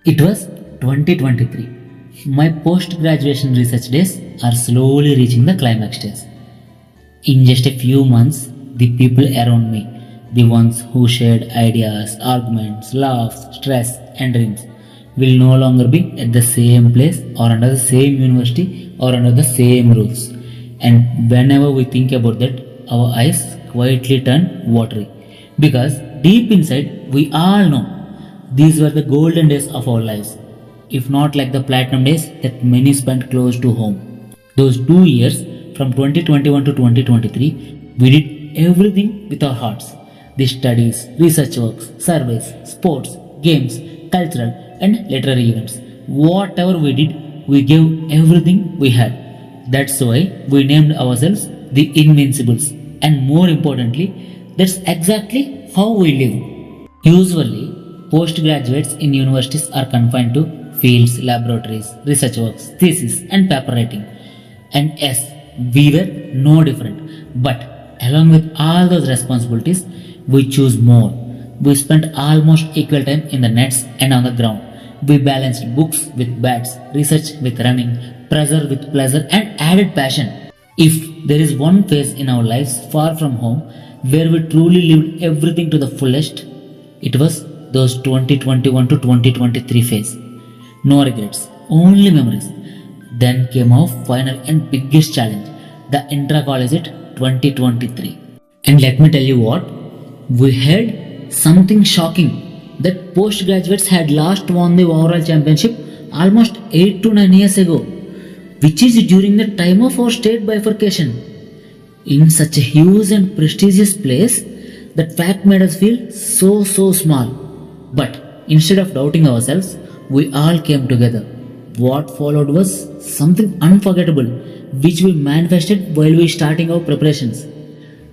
It was 2023. My post-graduation research days are slowly reaching the climax stage. In just a few months, the people around me, the ones who shared ideas, arguments, laughs, stress, and dreams, will no longer be at the same place or under the same university or under the same rules. And whenever we think about that, our eyes quietly turn watery. Because deep inside, we all know these were the golden days of our lives, if not like the platinum days that many spent close to home. Those 2 years, from 2021 to 2023, we did everything with our hearts. The studies, research works, surveys, sports, games, cultural and literary events. Whatever we did, we gave everything we had. That's why we named ourselves the Invincibles. And more importantly, that's exactly how we live. Usually, postgraduates in universities are confined to fields, laboratories, research works, thesis, and paper writing. And yes, we were no different. But along with all those responsibilities, we choose more. We spent almost equal time in the nets and on the ground. We balanced books with bats, research with running, pressure with pleasure, and added passion. If there is one phase in our lives far from home where we truly lived everything to the fullest, it was those 2021 to 2023 phase. No regrets, only memories. Then came our final and biggest challenge, the Intra-Collegiate 2023. And let me tell you what, we had something shocking that postgraduates had last won the overall championship almost 8 to 9 years ago, which is during the time of our state bifurcation. In such a huge and prestigious place, that fact made us feel so small. But instead of doubting ourselves, we all came together. What followed was something unforgettable, which we manifested while we starting our preparations.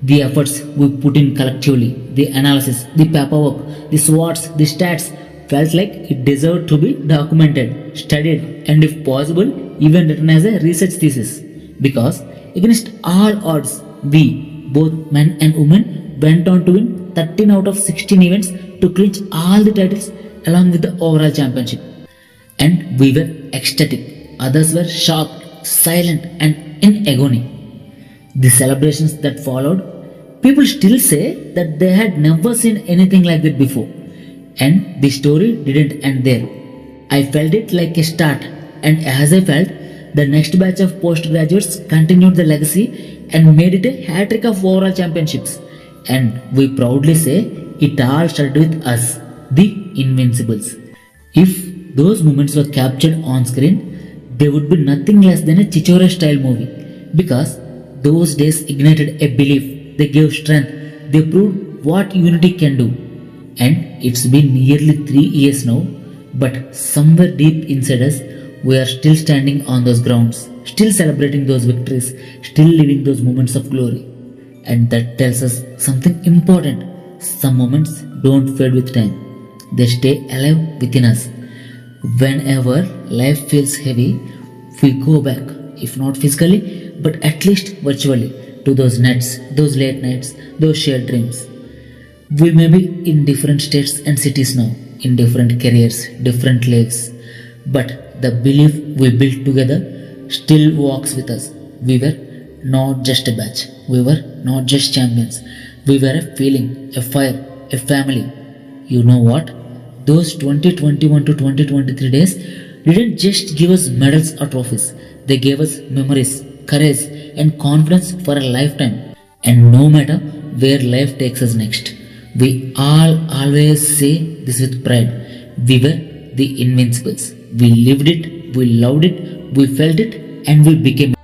The efforts we put in collectively, the analysis, the paperwork, the SWOTs, the stats, felt like it deserved to be documented, studied, and if possible, even written as a research thesis. Because against all odds, we, both men and women, went on to win 13 out of 16 events to clinch all the titles along with the overall championship. And we were ecstatic. Others were shocked, silent, and in agony. The celebrations that followed, people still say that they had never seen anything like that before. And the story didn't end there. I felt it like a start, and as I felt, the next batch of postgraduates continued the legacy and made it a hat-trick of overall championships. And we proudly say it all started with us, the Invincibles. If those moments were captured on screen, they would be nothing less than a Chichore style movie. Because those days ignited a belief, they gave strength, they proved what unity can do. And it's been nearly 3 years now, but somewhere deep inside us, we are still standing on those grounds, still celebrating those victories, still living those moments of glory. And that tells us something important. Some moments don't fade with time, they stay alive within us. Whenever life feels heavy, we go back, if not physically, but at least virtually, to those nights, those late nights, those shared dreams. We may be in different states and cities now, in different careers, different lives, but the belief we built together still walks with us. We were not just a batch, we were not just champions, we were a feeling, a fire, a family. You know what? Those 2021 to 2023 days didn't just give us medals or trophies, they gave us memories, courage, and confidence for a lifetime. And no matter where life takes us next, we all always say this with pride. We were the Invincibles. We lived it, we loved it, we felt it, and we became it.